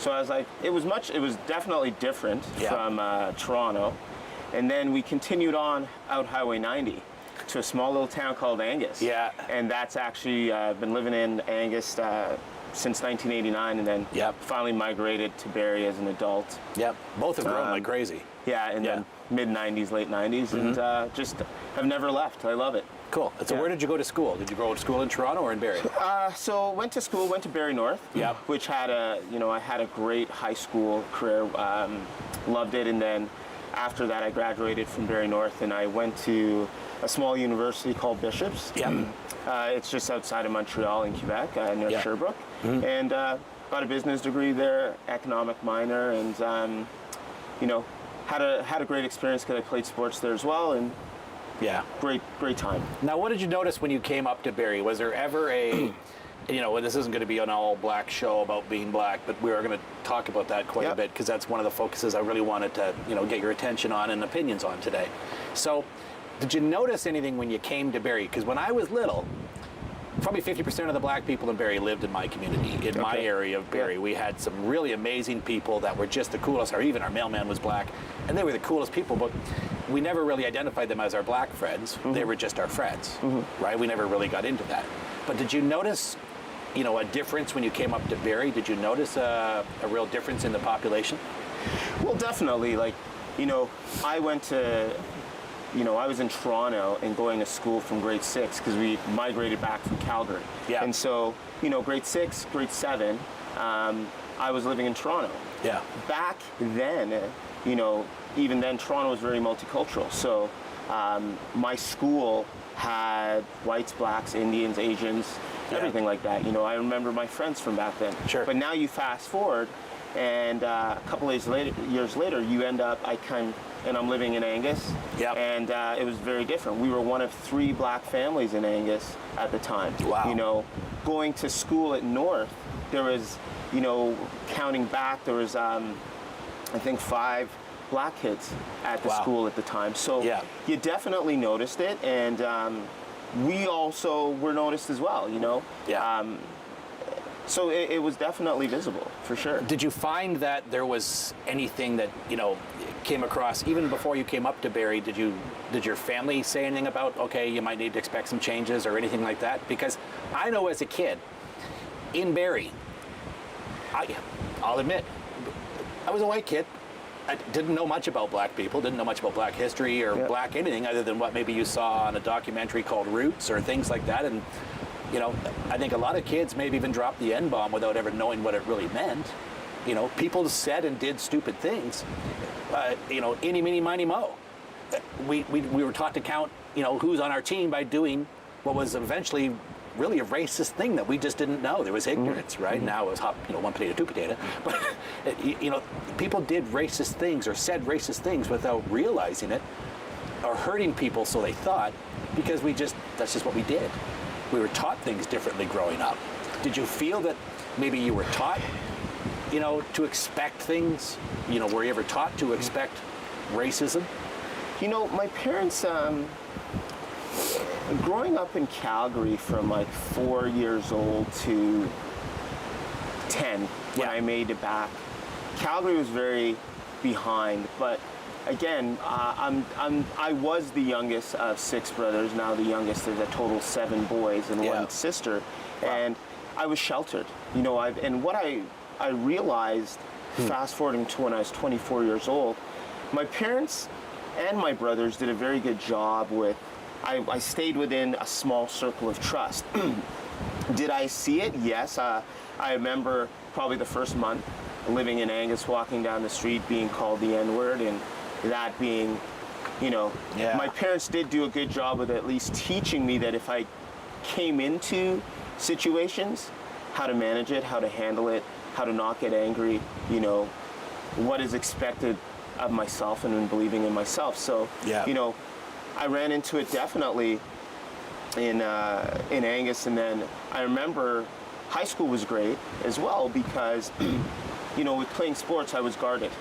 So I was like, it was definitely different from Toronto. And then we continued on out Highway 90 to a small little town called Angus. Yeah. And that's actually, been living in Angus since 1989, and then finally migrated to Barrie as an adult. Yep. Both have grown like crazy. Yeah, in the mid-90s, late 90s, and just have never left. I love it. Cool. So where did you go to school? Did you go to school in Toronto or in Barrie? So went to Barrie North, which had I had a great high school career, loved it, and then after that I graduated from Barrie North and I went to a small university called Bishops. It's just outside of Montreal in Quebec, near Sherbrooke, and got a business degree there, economic minor, and had a great experience because I played sports there as well, and great time. Now, what did you notice when you came up to Barrie? Was there ever a this isn't going to be an all-black show about being black, but we are going to talk about that quite a bit because that's one of the focuses I really wanted to get your attention on and opinions on today. So, did you notice anything when you came to Barrie? Because when I was little, probably 50% of the black people in Barrie lived in my community, in my area of Barrie. We had some really amazing people that were just the coolest, or even our mailman was black, and they were the coolest people, but we never really identified them as our black friends. They were just our friends, right? We never really got into that. But did you notice, a difference when you came up to Barrie? Did you notice a real difference in the population? Well, definitely. I went to... I was in Toronto and going to school from grade 6 because we migrated back from Calgary. Yeah. And so, grade 6, grade 7, I was living in Toronto. Yeah. Back then, even then, Toronto was very multicultural. So my school had whites, blacks, Indians, Asians, everything like that. I remember my friends from back then. Sure. But now you fast forward, and a couple of years later, you end up, and I'm living in Angus. Yep. And it was very different. We were one of 3 black families in Angus at the time. Wow. Going to school at North, there was, counting back, there was, I think 5 black kids at the school at the time. So you definitely noticed it, and we also were noticed as well, Yeah. So it was definitely visible, for sure. Did you find that there was anything that, came across, even before you came up to Barrie, did your family say anything about, okay, you might need to expect some changes or anything like that? Because I know as a kid, in Barrie, I'll admit, I was a white kid. I didn't know much about black people, didn't know much about black history or black anything other than what maybe you saw on a documentary called Roots or things like that. And I think a lot of kids maybe even dropped the N-bomb without ever knowing what it really meant. People said and did stupid things. Eeny, meeny, miny, mo. We were taught to count, who's on our team by doing what was eventually really a racist thing that we just didn't know. There was ignorance, right? Now it was one potato, two potato. But, people did racist things or said racist things without realizing it or hurting people, so they thought, because that's just what we did. We were taught things differently growing up. Did you feel that maybe you were taught, to expect things? Were you ever taught to expect racism? My parents, growing up in Calgary from 4 years old to 10 when I made it back, Calgary was very behind, but again, I was the youngest of 6 brothers. Now the youngest, there's a total of 7 boys and 1 sister. Wow. And I was sheltered. And what I realized, fast forwarding to when I was 24 years old, my parents and my brothers did a very good job with, I stayed within a small circle of trust. Did I see it? Yes. I remember probably the first month living in Angus, walking down the street, being called the N-word, and that being, my parents did do a good job with at least teaching me that if I came into situations, how to manage it, how to handle it, how to not get angry, what is expected of myself and in believing in myself. So, I ran into it definitely in Angus, and then I remember high school was great as well because, with playing sports, I was guarded.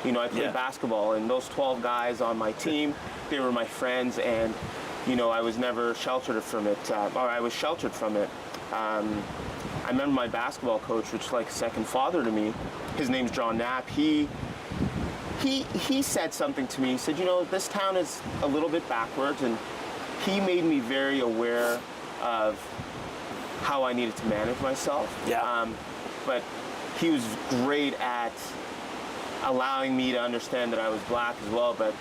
I played basketball, and those 12 guys on my team, they were my friends, and, I was never sheltered from it, or I was sheltered from it. I remember my basketball coach, which is like a second father to me. His name's John Knapp. He said something to me. He said, this town is a little bit backwards, and he made me very aware of how I needed to manage myself. Yeah. But he was great at allowing me to understand that I was black as well, but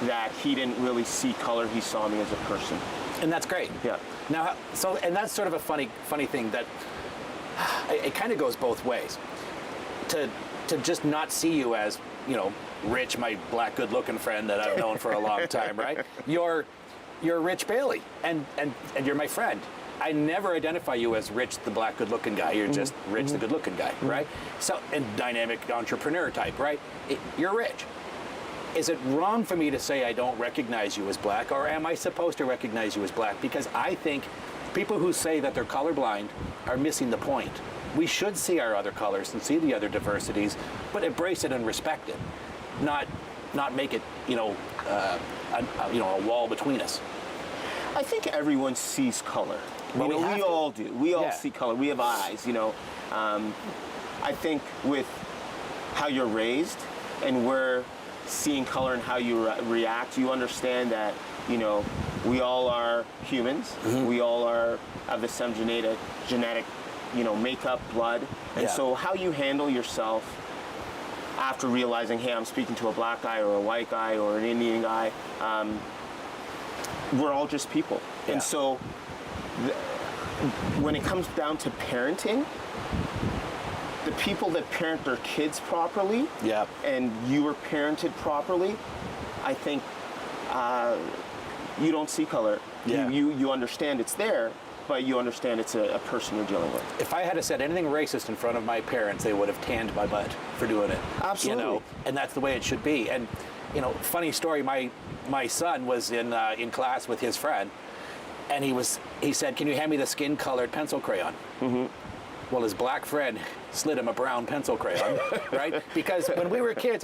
that he didn't really see color. He saw me as a person. And that's great. Yeah. Now, and that's sort of a funny thing that it kind of goes both ways. To just not see you as, Rich, my black, good-looking friend that I've known for a long time, right? You're Rich Bailey, and you're my friend. I never identify you as Rich, the black, good-looking guy. You're just Rich, the good-looking guy, right? So, and dynamic entrepreneur type, right? You're Rich. Is it wrong for me to say I don't recognize you as black, or am I supposed to recognize you as black? Because I think people who say that they're colorblind are missing the point. We should see our other colors and see the other diversities, but embrace it and respect it, not make it, a wall between us. I think everyone sees color. Well, we all do. We all Yeah. see color. We have eyes. I think with how you're raised and where seeing color and how you react, you understand that we all are humans. We all are of the same genetic makeup, blood, and Yeah. so how you handle yourself after realizing, hey, I'm speaking to a black guy or a white guy or an Indian guy. We're all just people, Yeah. and so when it comes down to parenting, the people that parent their kids properly, Yeah. and you were parented properly, I think you don't see color. Yeah. You understand it's there, but you understand it's a person you're dealing with. If I had said anything racist in front of my parents, they would have tanned my butt for doing it. Absolutely. And that's the way it should be. And funny story. My son was in class with his friend, and he said, "Can you hand me the skin-colored pencil crayon?" Mm-hmm. Well, his black friend slid him a brown pencil crayon, right? Because when we were kids,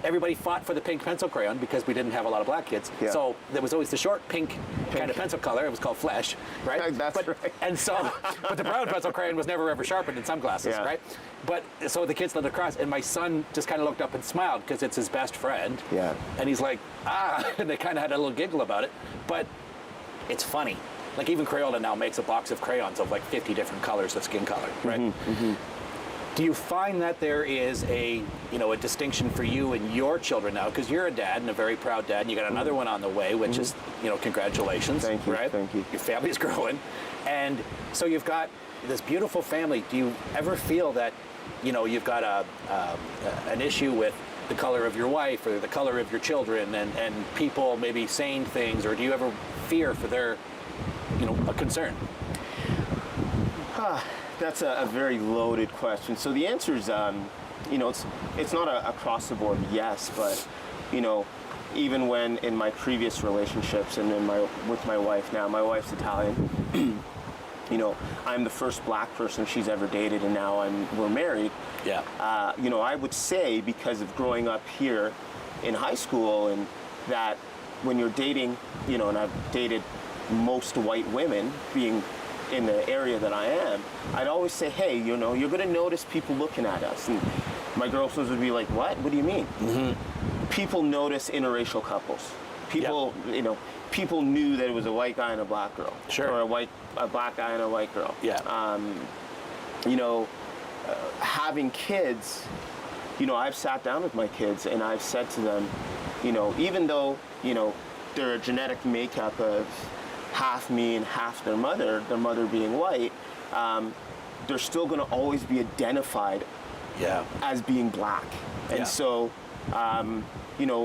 everybody fought for the pink pencil crayon because we didn't have a lot of black kids. Yeah. So there was always the short pink kind of pencil color. It was called Flesh, right? That's right. And so, but the brown pencil crayon was never ever sharpened in some classes, Yeah. right? But so the kids slid across, and my son just kind of looked up and smiled because it's his best friend. Yeah. And he's like, and they kind of had a little giggle about it. But it's funny. Like even Crayola now makes a box of crayons of like 50 different colors of skin color, right? Do you find that there is a distinction for you and your children now? Because you're a dad and a very proud dad, and you got another one on the way, which is, congratulations. Thank you, Right? thank you. Your family's growing. And so you've got this beautiful family. Do you ever feel that, you've got an issue with the color of your wife or the color of your children and people maybe saying things, or do you ever fear for their a concern? That's a very loaded question. So the answer is, it's not a across the board yes, but even when in my previous relationships and with my wife now, my wife's Italian. I'm the first black person she's ever dated, and now we're married. Yeah. I would say, because of growing up here in high school, and that when you're dating, and I've dated most white women, being in the area that I am, I'd always say, hey, you're going to notice people looking at us. And my girlfriends would be like, what? What do you mean? Mm-hmm. People notice interracial couples. People, people knew that it was a white guy and a black girl. Sure. Or a black guy and a white girl. Yeah. Having kids, I've sat down with my kids and I've said to them, even though, they're a genetic makeup of half me and half their mother being white, they're still going to always be identified as being black. And Yeah. so,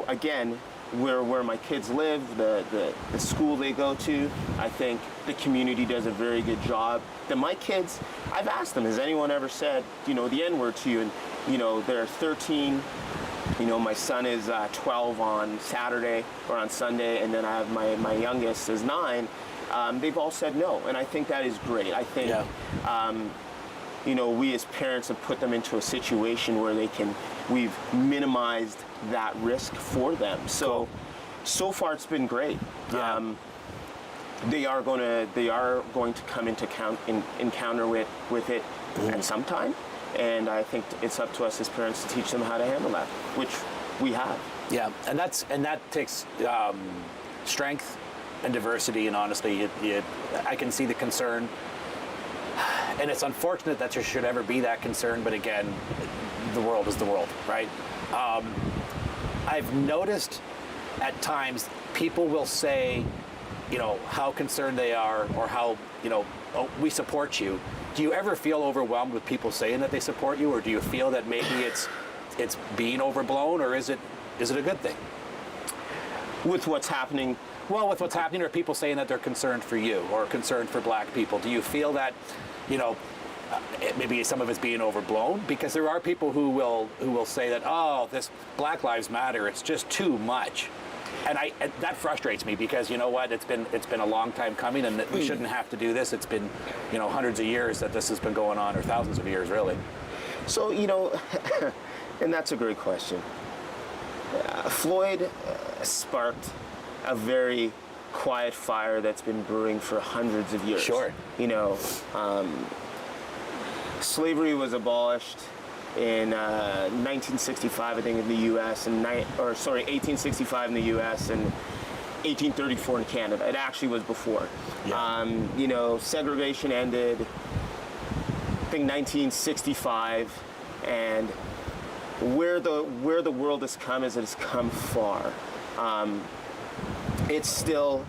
again, where my kids live, the school they go to, I think the community does a very good job. That my kids, I've asked them, has anyone ever said, the N-word to you? And, they're 13. My son is 12 on Saturday or on Sunday, and then I have my youngest is 9. They've all said no, and I think that is great. I think, we as parents have put them into a situation where we've minimized that risk for them. So far it's been great. Yeah. They are going to come into encounter with it at some time. And I think it's up to us as parents to teach them how to handle that, which we have. Yeah, and that takes strength and diversity, and honestly, I can see the concern, and it's unfortunate that there should ever be that concern. But again, the world is the world, right? I've noticed at times people will say, how concerned they are, or how, oh, we support you. Do you ever feel overwhelmed with people saying that they support you, or do you feel that maybe it's being overblown, or is it a good thing? With what's happening? Well, with what's happening, or people saying that they're concerned for you or concerned for black people. Do you feel that, maybe some of it's being overblown? Because there are people who will say that, oh, this Black Lives Matter, it's just too much. And that frustrates me, because you know what, it's been a long time coming, and we shouldn't have to do this. It's been hundreds of years that this has been going on, or thousands of years really. So and that's a great question. Floyd sparked a very quiet fire that's been brewing for hundreds of years. Sure. Slavery was abolished in 1965, I think, in the U.S. and 1865 in the U.S. and 1834 in Canada. It actually was before. Yeah. Segregation ended, I think, 1965, and where the world has come is it has come far. It's still,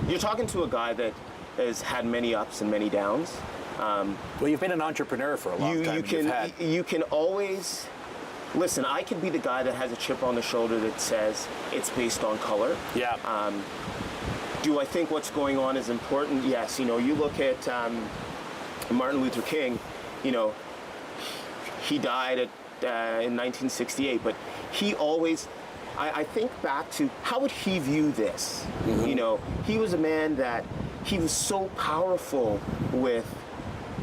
you're talking to a guy that has had many ups and many downs. Well, you've been an entrepreneur for a long time. You can always listen. I could be the guy that has a chip on the shoulder that says it's based on color. Yeah. Do I think what's going on is important? Yes. You look at Martin Luther King. He died in 1968, but he always. I think back to how would he view this? Mm-hmm. He was a man that he was so powerful with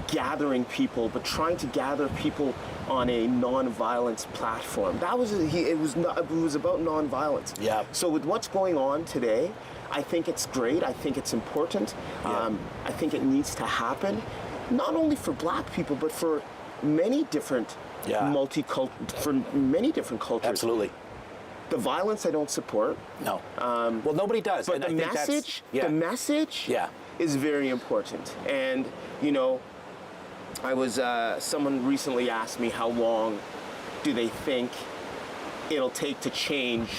gathering people, but trying to gather people on a non-violence platform. It was about non-violence. Yeah. So with what's going on today, I think it's great. I think it's important. Yeah. I think it needs to happen, not only for black people, but for many different for many different cultures. Absolutely. The violence I don't support. No. Well, nobody does. But the message is very important. And, someone recently asked me how long do they think it'll take to change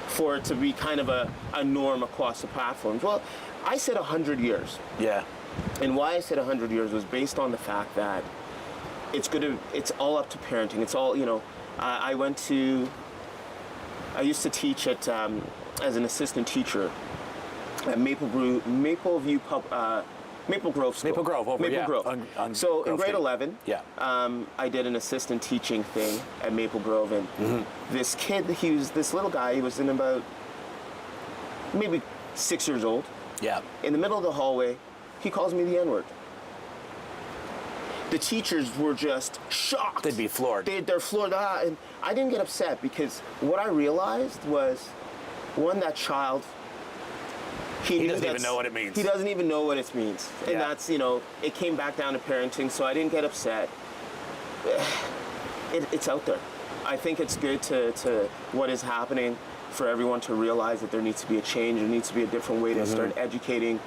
for it to be kind of a norm across the platforms. Well, I said 100 years. Yeah. And why I said 100 years was based on the fact that it's all up to parenting. It's all, I used to teach at as an assistant teacher at Maple Grove School. Maple Grove, over, Maple yeah. Grove. So in grade 11, yeah. I did an assistant teaching thing at Maple Grove, and this kid, this little guy, he was in about maybe 6 years old. Yeah. In the middle of the hallway, he calls me the N-word. The teachers were just shocked. They'd be floored. They're floored. And I didn't get upset, because what I realized was, one, that child, he doesn't even know what it means. He doesn't even know what it means. And that's, it came back down to parenting, so I didn't get upset. It's out there. I think it's good to what is happening, for everyone to realize that there needs to be a change. There needs to be a different way to start educating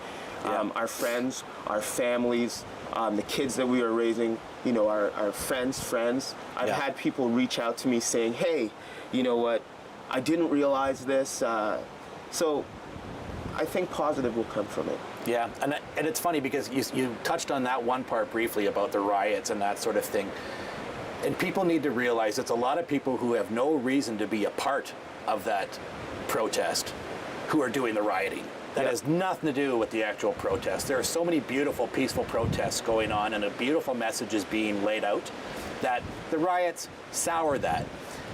our friends, our families, the kids that we are raising, our friends. I've had people reach out to me saying, hey, you know what, I didn't realize this. So I think positive will come from it. Yeah, and it's funny, because you touched on that one part briefly about the riots and that sort of thing. And people need to realize it's a lot of people who have no reason to be a part of that protest who are doing the rioting. That has nothing to do with the actual protest. There are so many beautiful, peaceful protests going on, and a beautiful message is being laid out, that the riots sour that.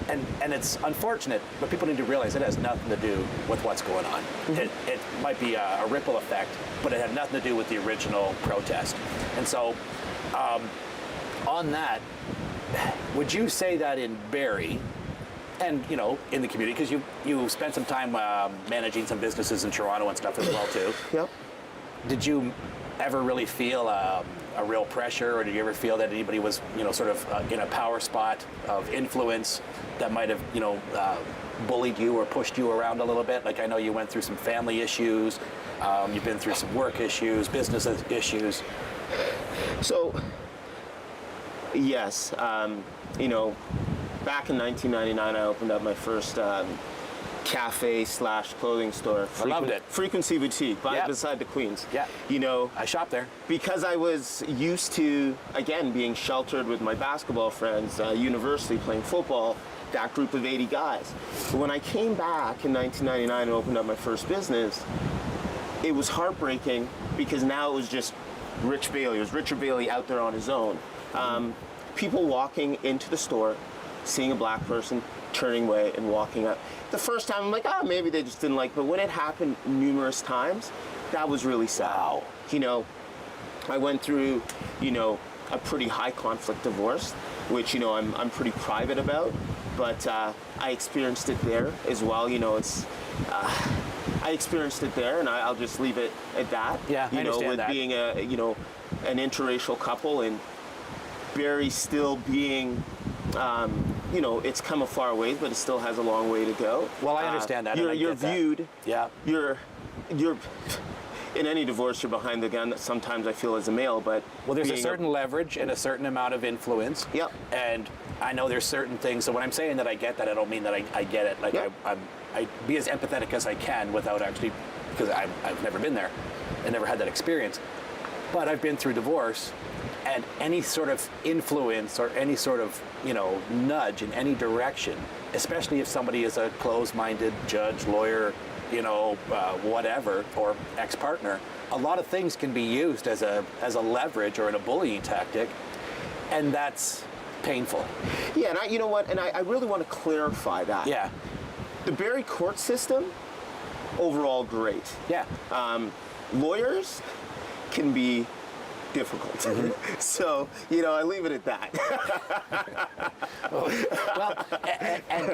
And it's unfortunate, but people need to realize it has nothing to do with what's going on. It might be a ripple effect, but it had nothing to do with the original protest. And so, on that, would you say that in Barrie, and in the community, because you spent some time managing some businesses in Toronto and stuff as well too. Yep. Did you ever really feel a real pressure, or did you ever feel that anybody was, sort of in a power spot of influence that might have, bullied you or pushed you around a little bit? Like, I know you went through some family issues, you've been through some work issues, business issues. So, yes, back in 1999, I opened up my first cafe/clothing store. I loved it. Frequency Boutique, beside the Queens. Yeah. I shopped there. Because I was used to, again, being sheltered with my basketball friends, university, playing football, that group of 80 guys. But when I came back in 1999 and opened up my first business, it was heartbreaking because now it was just Rich Bailey. It was Richard Bailey out there on his own. People walking into the store, seeing a black person, turning away and walking up. The first time I'm like, maybe they just didn't like, but when it happened numerous times, that was really sad. Wow. I went through, a pretty high conflict divorce, which, I'm pretty private about, but I experienced it there as well. I experienced it there, and I'll just leave it at that. Yeah, I understand with that. Being an interracial couple and Barrie still being, it's come a far way, but it still has a long way to go. Well, I understand that. You're viewed. Yeah. You're in any divorce, you're behind the gun. Sometimes I feel as a male, but there's a certain leverage and a certain amount of influence. Yep. And I know there's certain things. So when I'm saying that I get that, I don't mean that I get it. Like Yep. I be as empathetic as I can without actually, because I've never been there and never had that experience. But I've been through divorce, and any sort of influence or any sort of nudge in any direction, especially if somebody is a closed-minded judge, lawyer, whatever, or ex-partner, a lot of things can be used as a leverage or in a bullying tactic, and that's painful. Yeah, and I really want to clarify that. Yeah. The Barrie court system, overall great. Yeah. Lawyers can be difficult. Mm-hmm. So, I leave it at that. Well,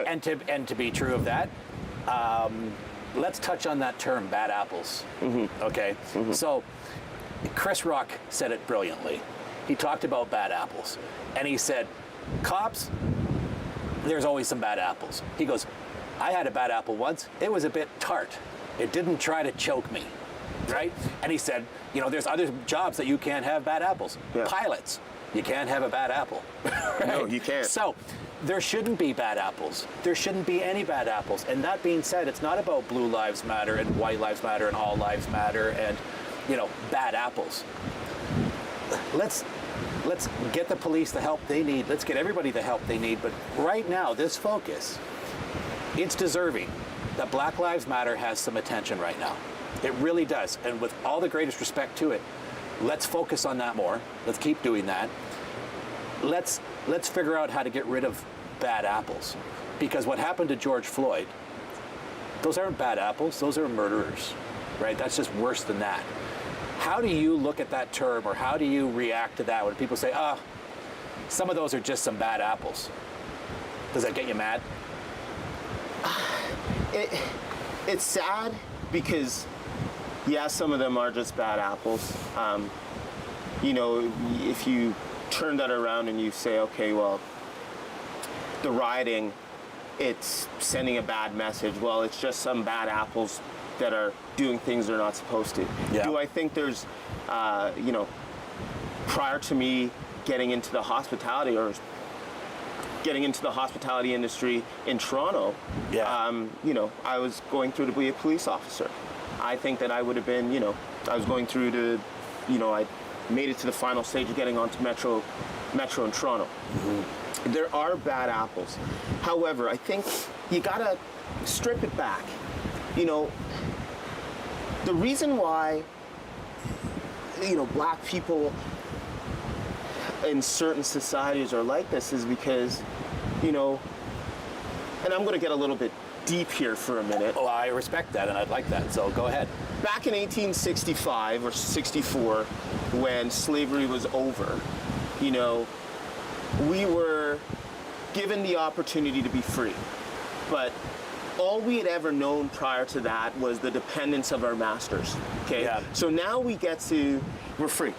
and to be true of that, let's touch on that term, bad apples. Mm-hmm. Okay? Mm-hmm. So, Chris Rock said it brilliantly. He talked about bad apples. And he said, cops, there's always some bad apples. He goes, I had a bad apple once. It was a bit tart. It didn't try to choke me. Right? And he said, there's other jobs that you can't have bad apples. Yeah. Pilots, you can't have a bad apple. Right? No, you can't. So there shouldn't be bad apples. There shouldn't be any bad apples. And that being said, it's not about Blue Lives Matter and White Lives Matter and All Lives Matter and, bad apples. Let's get the police the help they need. Let's get everybody the help they need. But right now, this focus, it's deserving that Black Lives Matter has some attention right now. It really does. And with all the greatest respect to it, let's focus on that more. Let's keep doing that. Let's figure out how to get rid of bad apples. Because what happened to George Floyd, those aren't bad apples, those are murderers, right? That's just worse than that. How do you look at that term, or how do you react to that when people say, some of those are just some bad apples? Does that get you mad? It's sad because, some of them are just bad apples. If you turn that around and you say, okay, well, the rioting, it's sending a bad message. Well, it's just some bad apples that are doing things they're not supposed to. Yeah. Do I think there's, prior to me getting into the hospitality industry in Toronto, I was going through to be a police officer. I think that I would have been, I was going through to, I made it to the final stage of getting onto Metro in Toronto. Mm-hmm. There are bad apples. However, I think you gotta strip it back. The reason why, black people in certain societies are like this is because, and I'm going to get a little bit deep here for a minute. Oh, I respect that, and I'd like that, so go ahead. Back in 1865 or 64, when slavery was over, we were given the opportunity to be free. But all we had ever known prior to that was the dependence of our masters, okay? Yeah. So now we're free.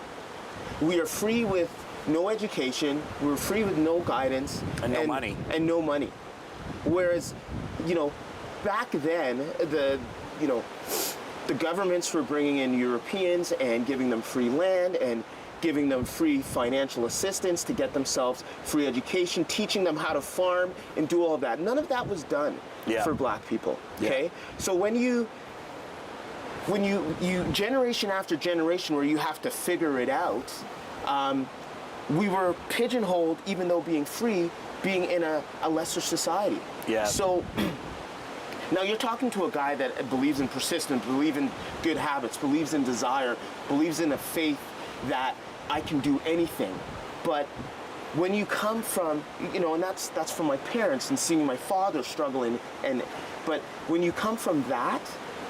we are free with no education. We're free with no guidance And no money. And no money. Whereas, back then the governments were bringing in Europeans and giving them free land and giving them free financial assistance to get themselves free education, teaching them how to farm and do all of that. None of that was done for black people. Okay, so when you generation after generation where you have to figure it out, we were pigeonholed, even though being free, being in a lesser society. Yeah. So now you're talking to a guy that believes in persistence, believes in good habits, believes in desire, believes in a faith that I can do anything. But when you come from, and that's from my parents and seeing my father struggling, but when you come from that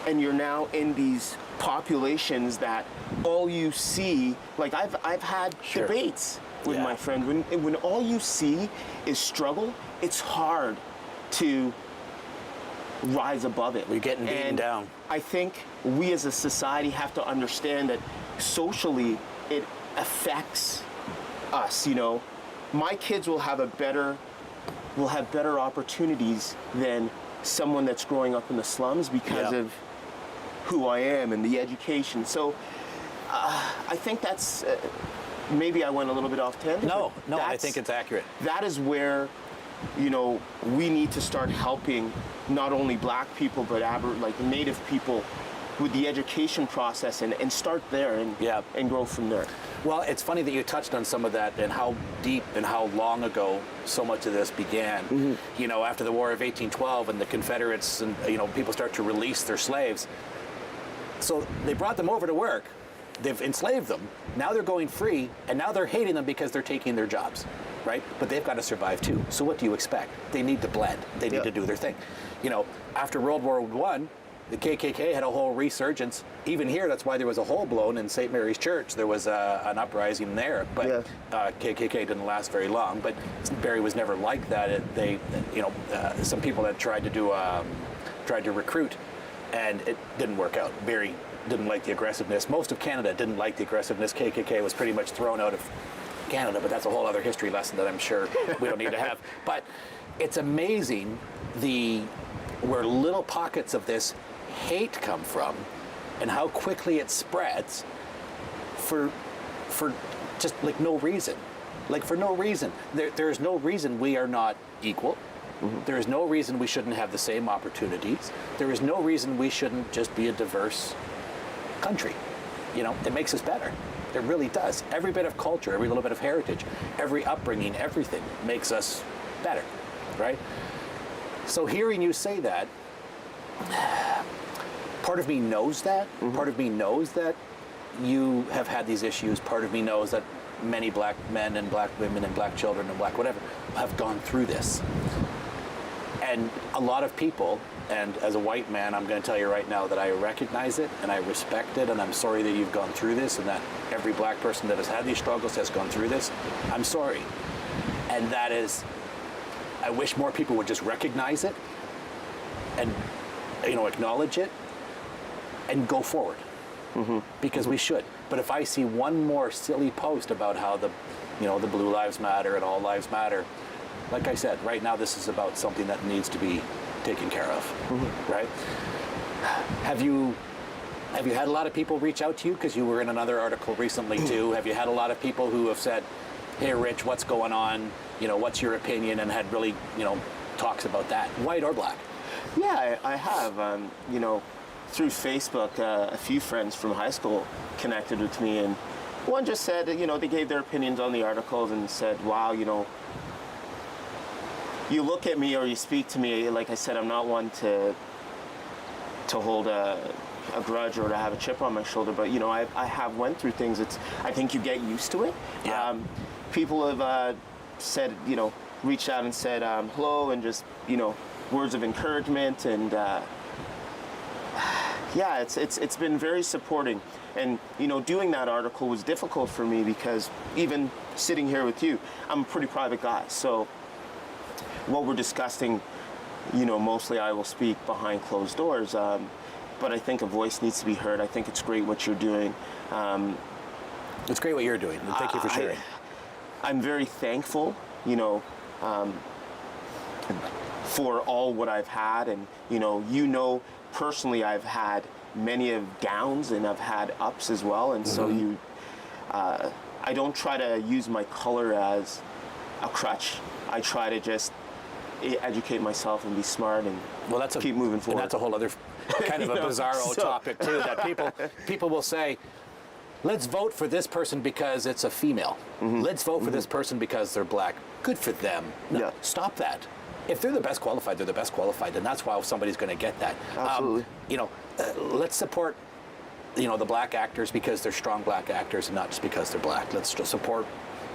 and you're now in these populations that all you see, like I've had debates with my friends, when all you see is struggle, it's hard to rise above it. We're getting beaten down. I think we as a society have to understand that socially it affects us. My kids will have better opportunities than someone that's growing up in the slums because of who I am and the education. So I think that's maybe I went a little bit off tangent. No, I think it's accurate. That is where we need to start helping not only black people but native people with the education process and start there and grow from there. Well, it's funny that you touched on some of that and how deep and how long ago so much of this began. Mm-hmm. After the War of 1812 and the Confederates and people start to release their slaves. So they brought them over to work. They've enslaved them. Now they're going free, and now they're hating them because they're taking their jobs, right? But they've got to survive too. So what do you expect? They need to blend. They need to do their thing. After World War I, the KKK had a whole resurgence. Even here, that's why there was a hole blown in St. Mary's Church. There was an uprising there, but KKK didn't last very long. But Barrie was never like that. Some people had tried to recruit, and it didn't work out. Barrie didn't like the aggressiveness. Most of Canada didn't like the aggressiveness. KKK was pretty much thrown out of Canada, but that's a whole other history lesson that I'm sure we don't need to have. But it's amazing where little pockets of this hate come from and how quickly it spreads for just no reason. For no reason. There's no reason we are not equal. Mm-hmm. There is no reason we shouldn't have the same opportunities. There is no reason we shouldn't just be a diverse country. It makes us better. It really does. Every bit of culture, every little bit of heritage, every upbringing, everything makes us better, right? So hearing you say that, part of me knows that. Mm-hmm. Part of me knows that you have had these issues. Part of me knows that many black men and black women and black children and black whatever have gone through this. And a lot of people, and as a white man, I'm going to tell you right now that I recognize it and I respect it, and I'm sorry that you've gone through this and that every black person that has had these struggles has gone through this. I'm sorry. And that is, I wish more people would just recognize it and acknowledge it and go forward. Mm-hmm. Because we should. But if I see one more silly post about how the Blue Lives Matter and All Lives Matter, like I said, right now this is about something that needs to be taken care of, mm-hmm. right? Have you had a lot of people reach out to you because you were in another article recently too? Have you had a lot of people who have said, "Hey, Rich, what's going on? What's your opinion?" and had really, talks about that, white or black? Yeah, I have. Through Facebook, a few friends from high school connected with me, and one just said, they gave their opinions on the articles and said, "Wow, you look at me or you speak to me, like I said, I'm not one to hold a grudge or to have a chip on my shoulder, but I have went through things. I think you get used to it." Yeah. People have said, reached out and said hello and just words of encouragement, and yeah, it's been very supporting. And doing that article was difficult for me because even sitting here with you, I'm a pretty private guy, so what we're discussing, mostly I will speak behind closed doors, but I think a voice needs to be heard. I think it's great what you're doing. It's great what you're doing. And thank you for sharing. I'm very thankful, for all what I've had, and personally, I've had many of downs and I've had ups as well, and so I don't try to use my color as a crutch. I try to just educate myself and be smart and keep moving forward. And that's a whole other kind of a bizarro topic too. That people will say, let's vote for this person because it's a female. Let's vote for this person because they're black. Good for them. No, stop that. If they're the best qualified, they're the best qualified, and that's why somebody's going to get that. Absolutely. Let's support, the black actors because they're strong black actors, and not just because they're black. Let's just support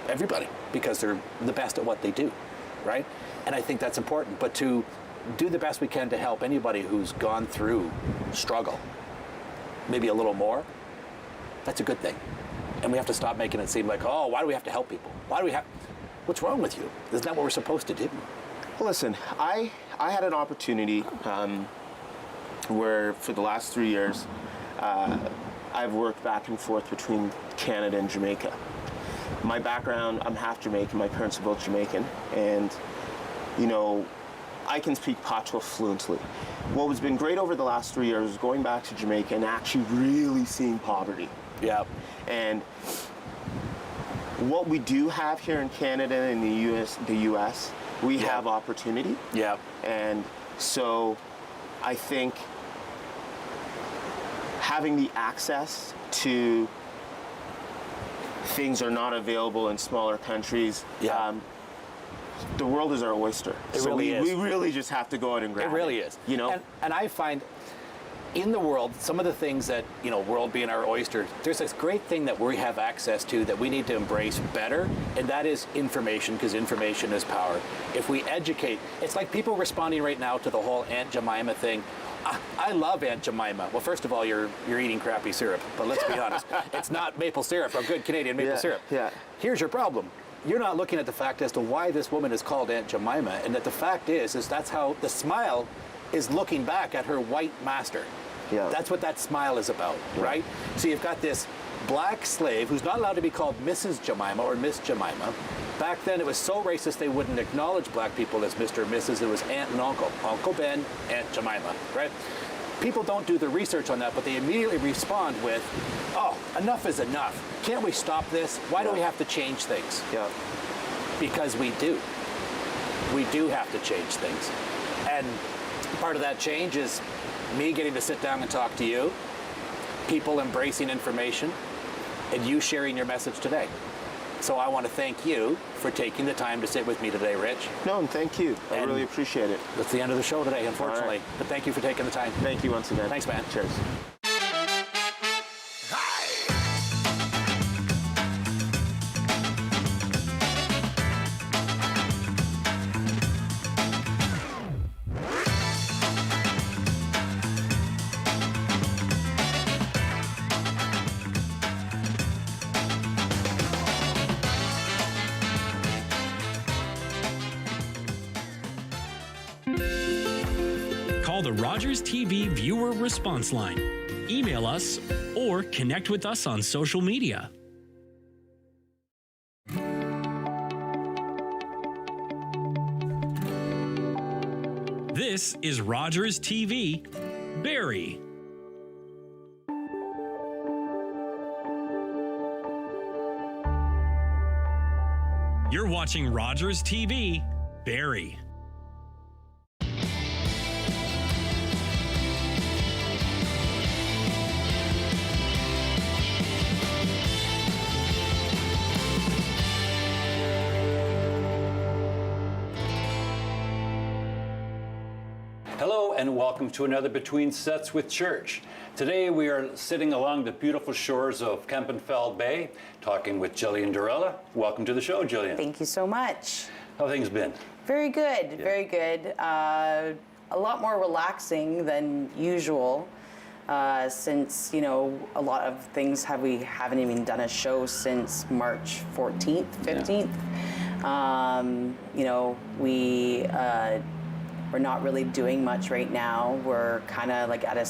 everybody because they're the best at what they do, right? And I think that's important. But to do the best we can to help anybody who's gone through struggle, maybe a little more, that's a good thing. And we have to stop making it seem like, oh, why do we have to help people? What's wrong with you? Isn't that what we're supposed to do? Listen, I had an opportunity where for the last 3 years, I've worked back and forth between Canada and Jamaica. My background, I'm half Jamaican, my parents are both Jamaican, and I can speak Patois fluently. What has been great over the last 3 years is going back to Jamaica and actually really seeing poverty. Yeah. And what we do have here in Canada and the US, we have opportunity. Yeah. And so I think having the access to things are not available in smaller countries. Yeah. The world is our oyster. It so really is. We really just have to go out and grab it. It really is. And I find in the world, some of the things that, world being our oyster, there's this great thing that we have access to that we need to embrace better, and that is information, because information is power. If we educate, it's like people responding right now to the whole Aunt Jemima thing. I love Aunt Jemima. Well, first of all, you're eating crappy syrup, but let's be honest, it's not maple syrup or good Canadian maple syrup. Yeah. Here's your problem. You're not looking at the fact as to why this woman is called Aunt Jemima, and that the fact is that's how the smile is looking back at her white master. Yeah. That's what that smile is about, right? So you've got this black slave who's not allowed to be called Mrs. Jemima or Miss Jemima. Back then it was so racist they wouldn't acknowledge black people as Mr. and Mrs. It was Aunt and Uncle. Uncle Ben, Aunt Jemima, right? People don't do the research on that, but they immediately respond with, oh, enough is enough. Can't we stop this? Why do we have to change things? Yeah. Because we do. We do have to change things. And part of that change is me getting to sit down and talk to you, people embracing information, and you sharing your message today. So I want to thank you for taking the time to sit with me today, Rich. No, and thank you. I really appreciate it. That's the end of the show today, unfortunately. Right. But thank you for taking the time. Thank you once again. Thanks, man. Cheers. Call the Rogers TV viewer response line, email us, or connect with us on social media. This is Rogers TV, Barrie. You're watching Rogers TV, Barrie. Hello and welcome to another Between Sets with Church. Today we are sitting along the beautiful shores of Kempenfeld Bay talking with Jillian Dorella. Welcome to the show, Jillian. Thank you so much. How have things been? Very good, very good. A lot more relaxing than usual since, a lot of things we haven't even done a show since March 14th, 15th. We're not really doing much right now. We're kind of like at a